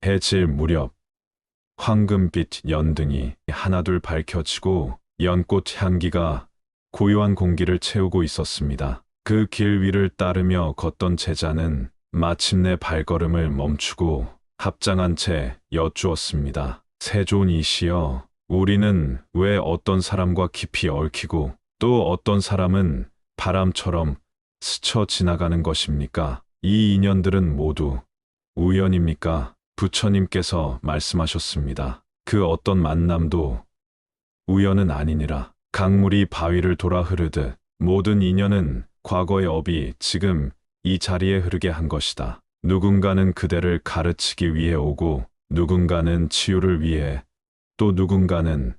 해질 무렵 황금빛 연등이 하나둘 밝혀지고 연꽃 향기가 고요한 공기를 채우고 있었습니다. 그 길 위를 따르며 걷던 제자는 마침내 발걸음을 멈추고 합장한 채 여쭈었습니다. 세존이시여, 우리는 왜 어떤 사람과 깊이 얽히고 또 어떤 사람은 바람처럼 스쳐 지나가는 것입니까? 이 인연들은 모두 우연입니까? 부처님께서 말씀하셨습니다. 그 어떤 만남도 우연은 아니니라. 강물이 바위를 돌아 흐르듯 모든 인연은 과거의 업이 지금 이 자리에 흐르게 한 것이다. 누군가는 그대를 가르치기 위해 오고 누군가는 치유를 위해 또 누군가는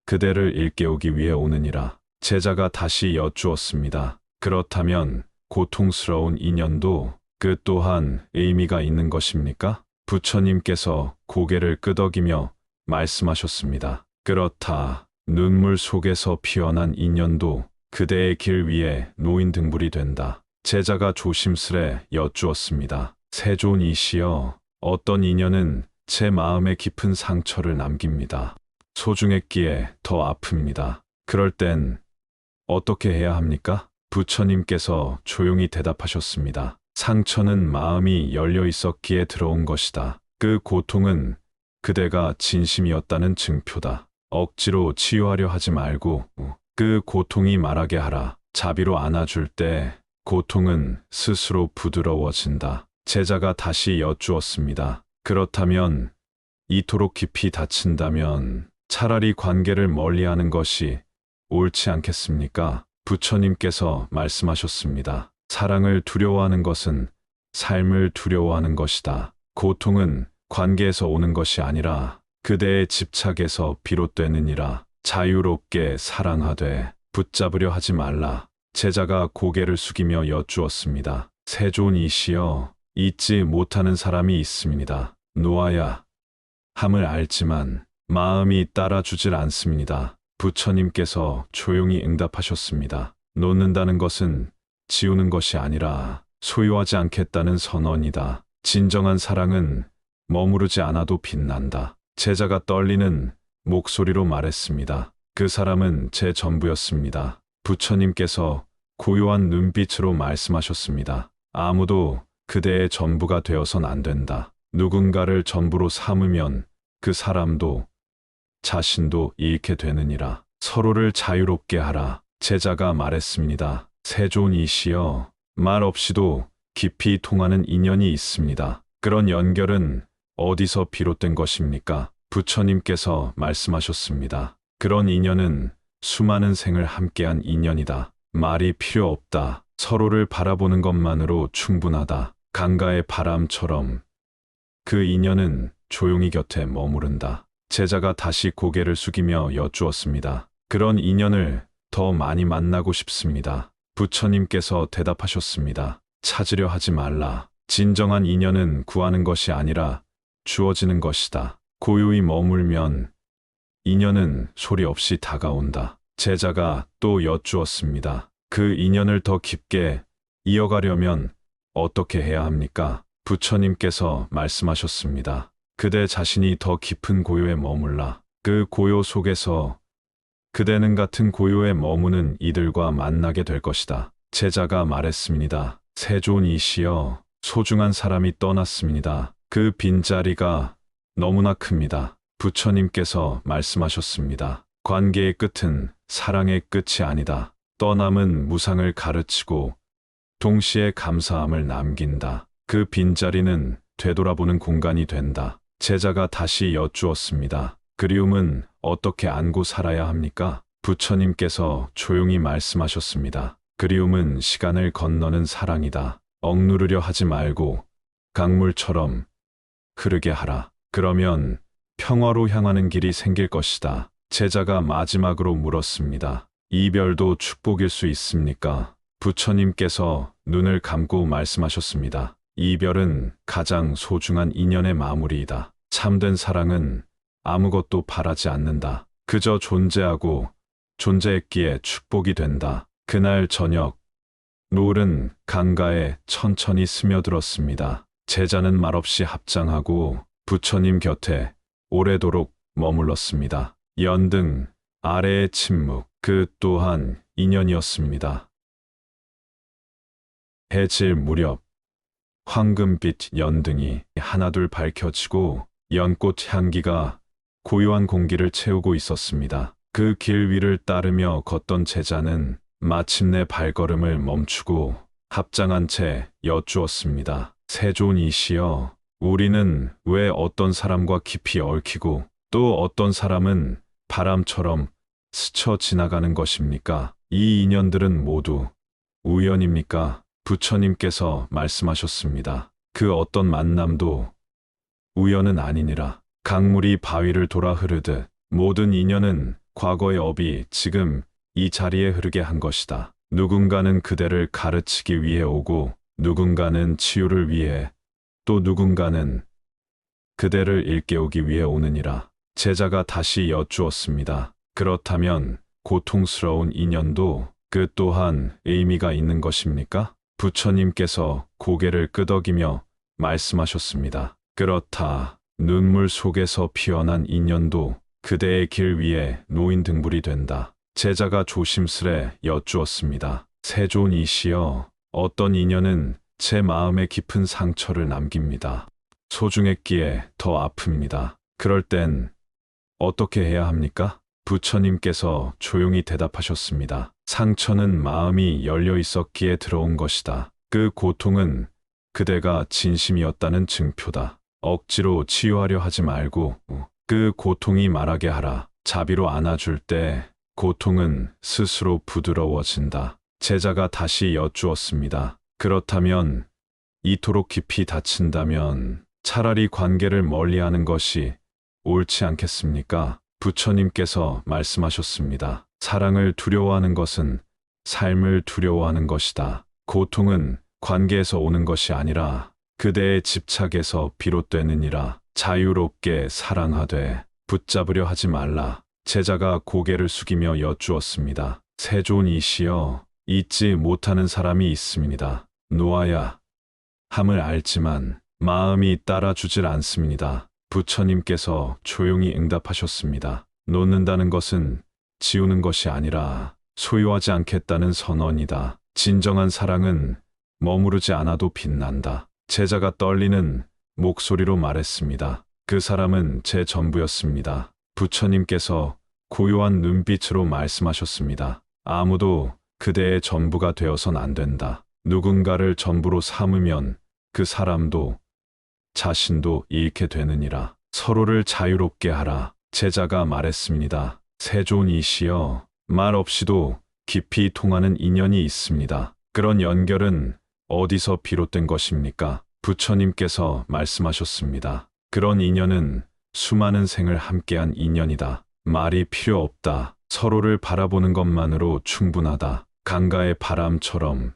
그대를 일깨우기 위해 오느니라. 제자가 다시 여쭈었습니다. 그렇다면 고통스러운 인연도 그 또한 의미가 있는 것입니까? 부처님께서 고개를 끄덕이며 말씀하셨습니다. 그렇다. 눈물 속에서 피어난 인연도 그대의 길 위에 놓인 등불이 된다. 제자가 조심스레 여쭈었습니다. 세존이시여, 어떤 인연은 제 마음에 깊은 상처를 남깁니다. 소중했기에 더 아픕니다. 그럴 땐 어떻게 해야 합니까? 부처님께서 조용히 대답하셨습니다. 상처는 마음이 열려 있었기에 들어온 것이다. 그 고통은 그대가 진심이었다는 증표다. 억지로 치유하려 하지 말고 그 고통이 말하게 하라. 자비로 안아줄 때 고통은 스스로 부드러워진다. 제자가 다시 여쭈었습니다. 그렇다면 이토록 깊이 다친다면 차라리 관계를 멀리하는 것이 옳지 않겠습니까? 부처님께서 말씀하셨습니다. 사랑을 두려워하는 것은 삶을 두려워하는 것이다. 고통은 관계에서 오는 것이 아니라 그대의 집착에서 비롯되느니라. 자유롭게 사랑하되 붙잡으려 하지 말라. 제자가 고개를 숙이며 여쭈었습니다. 세존이시여, 잊지 못하는 사람이 있습니다. 놓아야 함을 알지만 마음이 따라주질 않습니다. 부처님께서 조용히 응답하셨습니다. 놓는다는 것은 지우는 것이 아니라 소유하지 않겠다는 선언이다. 진정한 사랑은 머무르지 않아도 빛난다. 제자가 떨리는 목소리로 말했습니다. 그 사람은 제 전부였습니다. 부처님께서 고요한 눈빛으로 말씀하셨습니다. 아무도 그대의 전부가 되어선 안 된다. 누군가를 전부로 삼으면 그 사람도 자신도 잃게 되느니라. 서로를 자유롭게 하라. 제자가 말했습니다. 세존이시여, 말 없이도 깊이 통하는 인연이 있습니다. 그런 연결은 어디서 비롯된 것입니까? 부처님께서 말씀하셨습니다. 그런 인연은 수많은 생을 함께한 인연이다. 말이 필요 없다. 서로를 바라보는 것만으로 충분하다. 강가의 바람처럼 그 인연은 조용히 곁에 머무른다. 제자가 다시 고개를 숙이며 여쭈었습니다. 그런 인연을 더 많이 만나고 싶습니다. 부처님께서 대답하셨습니다. 찾으려 하지 말라. 진정한 인연은 구하는 것이 아니라 주어지는 것이다. 고요히 머물면 인연은 소리 없이 다가온다. 제자가 또 여쭈었습니다. 그 인연을 더 깊게 이어가려면 어떻게 해야 합니까? 부처님께서 말씀하셨습니다. 그대 자신이 더 깊은 고요에 머물라. 그 고요 속에서 그대는 같은 고요에 머무는 이들과 만나게 될 것이다. 제자가 말했습니다. 세존이시여, 소중한 사람이 떠났습니다. 그 빈자리가 너무나 큽니다. 부처님께서 말씀하셨습니다. 관계의 끝은 사랑의 끝이 아니다. 떠남은 무상을 가르치고 동시에 감사함을 남긴다. 그 빈자리는 되돌아보는 공간이 된다. 제자가 다시 여쭈었습니다. 그리움은 어떻게 안고 살아야 합니까? 부처님께서 조용히 말씀하셨습니다. 그리움은 시간을 건너는 사랑이다. 억누르려 하지 말고 강물처럼 흐르게 하라. 그러면 평화로 향하는 길이 생길 것이다. 제자가 마지막으로 물었습니다. 이별도 축복일 수 있습니까? 부처님께서 눈을 감고 말씀하셨습니다. 이별은 가장 소중한 인연의 마무리이다. 참된 사랑은 아무것도 바라지 않는다. 그저 존재하고 존재했기에 축복이 된다. 그날 저녁, 노을은 강가에 천천히 스며들었습니다. 제자는 말없이 합장하고 부처님 곁에 오래도록 머물렀습니다. 연등 아래의 침묵, 그 또한 인연이었습니다. 해질 무렵 황금빛 연등이 하나둘 밝혀지고 연꽃 향기가 고요한 공기를 채우고 있었습니다. 그 길 위를 따르며 걷던 제자는 마침내 발걸음을 멈추고 합장한 채 여쭈었습니다. 세존이시여, 우리는 왜 어떤 사람과 깊이 얽히고 또 어떤 사람은 바람처럼 스쳐 지나가는 것입니까? 이 인연들은 모두 우연입니까? 부처님께서 말씀하셨습니다. 그 어떤 만남도 우연은 아니니라. 강물이 바위를 돌아 흐르듯 모든 인연은 과거의 업이 지금 이 자리에 흐르게 한 것이다. 누군가는 그대를 가르치기 위해 오고 누군가는 치유를 위해 또 누군가는 그대를 일깨우기 위해 오느니라. 제자가 다시 여쭈었습니다. 그렇다면 고통스러운 인연도 그 또한 의미가 있는 것입니까? 부처님께서 고개를 끄덕이며 말씀하셨습니다. 그렇다. 눈물 속에서 피어난 인연도 그대의 길 위에 놓인 등불이 된다. 제자가 조심스레 여쭈었습니다. 세존이시여, 어떤 인연은 제 마음에 깊은 상처를 남깁니다. 소중했기에 더 아픕니다. 그럴 땐 어떻게 해야 합니까? 부처님께서 조용히 대답하셨습니다. 상처는 마음이 열려 있었기에 들어온 것이다. 그 고통은 그대가 진심이었다는 증표다. 억지로 치유하려 하지 말고 그 고통이 말하게 하라. 자비로 안아줄 때 고통은 스스로 부드러워진다. 제자가 다시 여쭈었습니다. 그렇다면 이토록 깊이 다친다면 차라리 관계를 멀리하는 것이 옳지 않겠습니까? 부처님께서 말씀하셨습니다. 사랑을 두려워하는 것은 삶을 두려워하는 것이다. 고통은 관계에서 오는 것이 아니라 그대의 집착에서 비롯되느니라. 자유롭게 사랑하되 붙잡으려 하지 말라. 제자가 고개를 숙이며 여쭈었습니다. 세존이시여, 잊지 못하는 사람이 있습니다. 놓아야 함을 알지만 마음이 따라주질 않습니다. 부처님께서 조용히 응답하셨습니다. 놓는다는 것은 지우는 것이 아니라 소유하지 않겠다는 선언이다. 진정한 사랑은 머무르지 않아도 빛난다. 제자가 떨리는 목소리로 말했습니다. 그 사람은 제 전부였습니다. 부처님께서 고요한 눈빛으로 말씀하셨습니다. 아무도 그대의 전부가 되어선 안 된다. 누군가를 전부로 삼으면 그 사람도 자신도 잃게 되느니라. 서로를 자유롭게 하라. 제자가 말했습니다. 세존이시여, 말 없이도 깊이 통하는 인연이 있습니다. 그런 연결은 어디서 비롯된 것입니까? 부처님께서 말씀하셨습니다. 그런 인연은 수많은 생을 함께한 인연이다. 말이 필요 없다. 서로를 바라보는 것만으로 충분하다. 강가의 바람처럼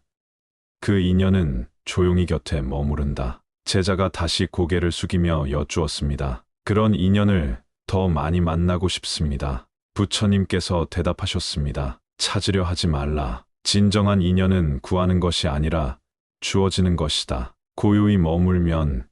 그 인연은 조용히 곁에 머무른다. 제자가 다시 고개를 숙이며 여쭈었습니다. 그런 인연을 더 많이 만나고 싶습니다. 부처님께서 대답하셨습니다. 찾으려 하지 말라. 진정한 인연은 구하는 것이 아니라 주어지는 것이다. 고요히 머물면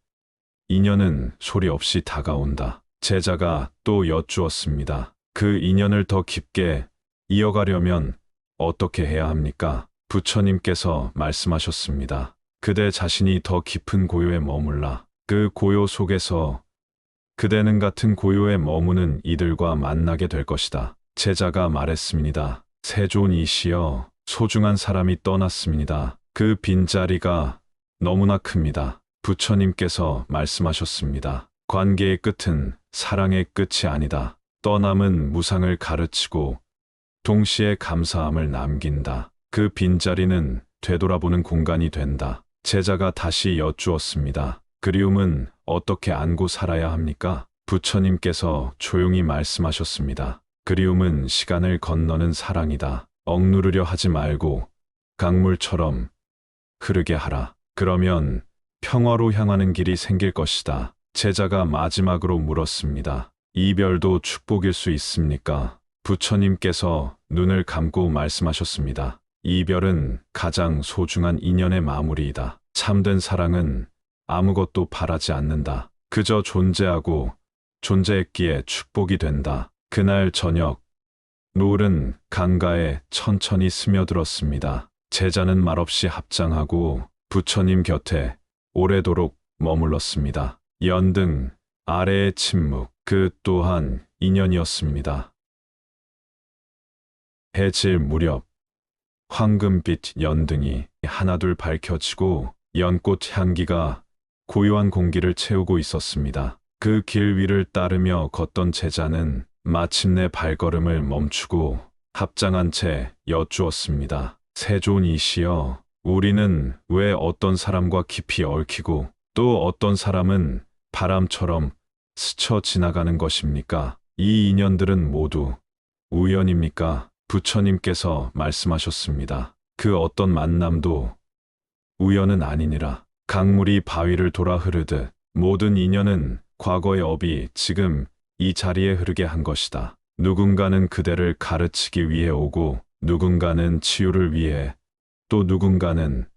인연은 소리 없이 다가온다. 제자가 또 여쭈었습니다. 그 인연을 더 깊게 이어가려면 어떻게 해야 합니까? 부처님께서 말씀하셨습니다. 그대 자신이 더 깊은 고요에 머물라. 그 고요 속에서 그대는 같은 고요에 머무는 이들과 만나게 될 것이다. 제자가 말했습니다. 세존이시여, 소중한 사람이 떠났습니다. 그 빈자리가 너무나 큽니다. 부처님께서 말씀하셨습니다. 관계의 끝은 사랑의 끝이 아니다. 떠남은 무상을 가르치고 동시에 감사함을 남긴다. 그 빈자리는 되돌아보는 공간이 된다. 제자가 다시 여쭈었습니다. 그리움은 어떻게 안고 살아야 합니까? 부처님께서 조용히 말씀하셨습니다. 그리움은 시간을 건너는 사랑이다. 억누르려 하지 말고 강물처럼 흐르게 하라. 그러면 평화로 향하는 길이 생길 것이다. 제자가 마지막으로 물었습니다. 이별도 축복일 수 있습니까? 부처님께서 눈을 감고 말씀하셨습니다. 이별은 가장 소중한 인연의 마무리이다. 참된 사랑은 아무것도 바라지 않는다. 그저 존재하고 존재했기에 축복이 된다. 그날 저녁, 노을은 강가에 천천히 스며들었습니다. 제자는 말없이 합장하고 부처님 곁에 오래도록 머물렀습니다. 연등 아래의 침묵, 그 또한 인연이었습니다. 해질 무렵 황금빛 연등이 하나둘 밝혀지고 연꽃 향기가 고요한 공기를 채우고 있었습니다. 그 길 위를 따르며 걷던 제자는 마침내 발걸음을 멈추고 합장한 채 여쭈었습니다. 세존이시여, 우리는 왜 어떤 사람과 깊이 얽히고 또 어떤 사람은 바람처럼 스쳐 지나가는 것입니까? 이 인연들은 모두 우연입니까? 부처님께서 말씀하셨습니다. 그 어떤 만남도 우연은 아니니라. 강물이 바위를 돌아 흐르듯 모든 인연은 과거의 업이 지금 이 자리에 흐르게 한 것이다. 누군가는 그대를 가르치기 위해 오고 누군가는 치유를 위해 또 누군가는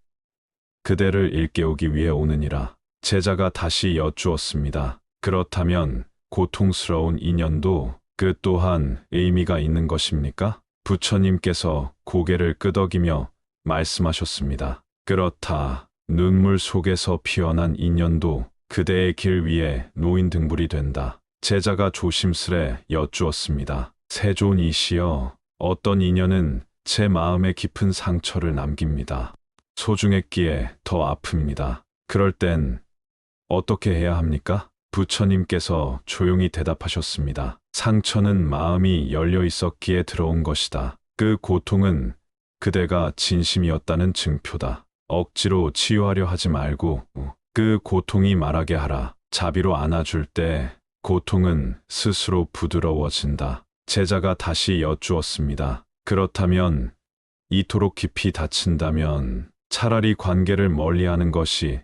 그대를 일깨우기 위해 오느니라. 제자가 다시 여쭈었습니다. 그렇다면 고통스러운 인연도 그 또한 의미가 있는 것입니까? 부처님께서 고개를 끄덕이며 말씀하셨습니다. 그렇다. 눈물 속에서 피어난 인연도 그대의 길 위에 놓인 등불이 된다. 제자가 조심스레 여쭈었습니다. 세존이시여, 어떤 인연은 제 마음에 깊은 상처를 남깁니다. 소중했기에 더 아픕니다. 그럴 땐 어떻게 해야 합니까? 부처님께서 조용히 대답하셨습니다. 상처는 마음이 열려 있었기에 들어온 것이다. 그 고통은 그대가 진심이었다는 증표다. 억지로 치유하려 하지 말고 그 고통이 말하게 하라. 자비로 안아줄 때 고통은 스스로 부드러워진다. 제자가 다시 여쭈었습니다. 그렇다면 이토록 깊이 다친다면 차라리 관계를 멀리하는 것이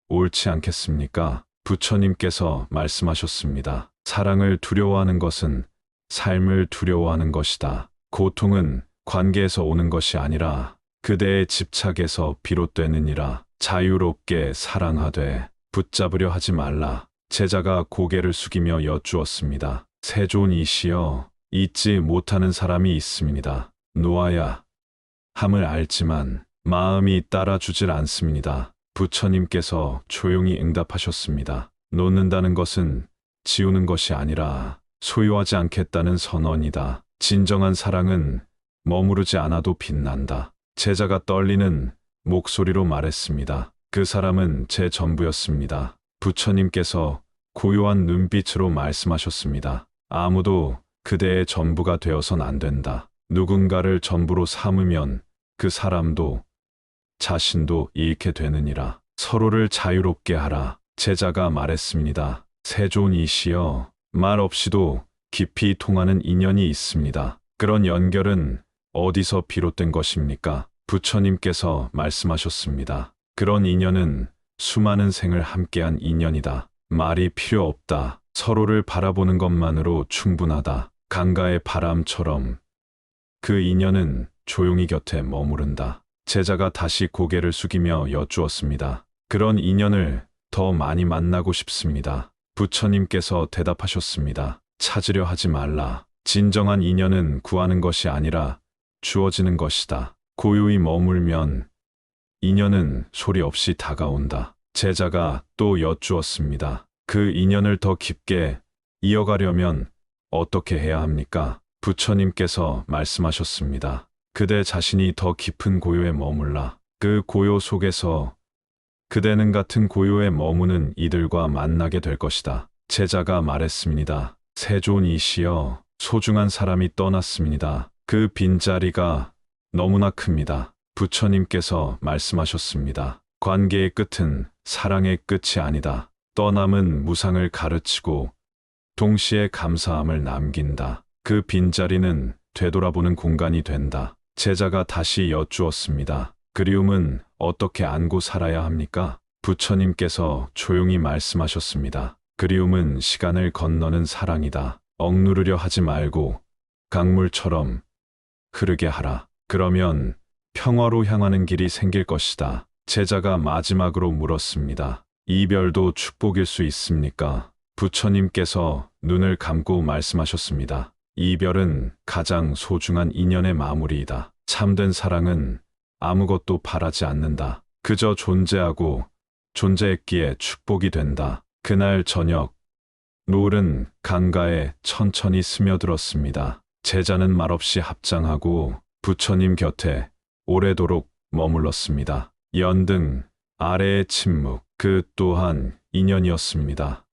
옳지 않겠습니까? 부처님께서 말씀하셨습니다. 사랑을 두려워하는 것은 삶을 두려워하는 것이다. 고통은 관계에서 오는 것이 아니라 그대의 집착에서 비롯되느니라. 자유롭게 사랑하되 붙잡으려 하지 말라. 제자가 고개를 숙이며 여쭈었습니다. 세존이시여, 잊지 못하는 사람이 있습니다. 놓아야 함을 알지만 마음이 따라주질 않습니다. 부처님께서 조용히 응답하셨습니다. 놓는다는 것은 지우는 것이 아니라 소유하지 않겠다는 선언이다. 진정한 사랑은 머무르지 않아도 빛난다. 제자가 떨리는 목소리로 말했습니다. 그 사람은 제 전부였습니다. 부처님께서 고요한 눈빛으로 말씀하셨습니다. 아무도 그대의 전부가 되어선 안 된다. 누군가를 전부로 삼으면 그 사람도 자신도 잃게 되느니라. 서로를 자유롭게 하라. 제자가 말했습니다. 세존이시여, 말 없이도 깊이 통하는 인연이 있습니다. 그런 연결은 어디서 비롯된 것입니까? 부처님께서 말씀하셨습니다. 그런 인연은 수많은 생을 함께한 인연이다. 말이 필요 없다. 서로를 바라보는 것만으로 충분하다. 강가의 바람처럼 그 인연은 조용히 곁에 머무른다. 제자가 다시 고개를 숙이며 여쭈었습니다. 그런 인연을 더 많이 만나고 싶습니다. 부처님께서 대답하셨습니다. 찾으려 하지 말라. 진정한 인연은 구하는 것이 아니라 주어지는 것이다. 고요히 머물면 인연은 소리 없이 다가온다. 제자가 또 여쭈었습니다. 그 인연을 더 깊게 이어가려면 어떻게 해야 합니까? 부처님께서 말씀하셨습니다. 그대 자신이 더 깊은 고요에 머물라. 그 고요 속에서 그대는 같은 고요에 머무는 이들과 만나게 될 것이다. 제자가 말했습니다. 세존이시여, 소중한 사람이 떠났습니다. 그 빈자리가 너무나 큽니다. 부처님께서 말씀하셨습니다. 관계의 끝은 사랑의 끝이 아니다. 떠남은 무상을 가르치고 동시에 감사함을 남긴다. 그 빈자리는 되돌아보는 공간이 된다. 제자가 다시 여쭈었습니다. 그리움은 어떻게 안고 살아야 합니까? 부처님께서 조용히 말씀하셨습니다. 그리움은 시간을 건너는 사랑이다. 억누르려 하지 말고 강물처럼 흐르게 하라. 그러면 평화로 향하는 길이 생길 것이다. 제자가 마지막으로 물었습니다. 이별도 축복일 수 있습니까? 부처님께서 눈을 감고 말씀하셨습니다. 이별은 가장 소중한 인연의 마무리이다. 참된 사랑은 아무것도 바라지 않는다. 그저 존재하고 존재했기에 축복이 된다. 그날 저녁, 노을은 강가에 천천히 스며들었습니다. 제자는 말없이 합장하고 부처님 곁에 오래도록 머물렀습니다. 연등 아래의 침묵, 그 또한 인연이었습니다.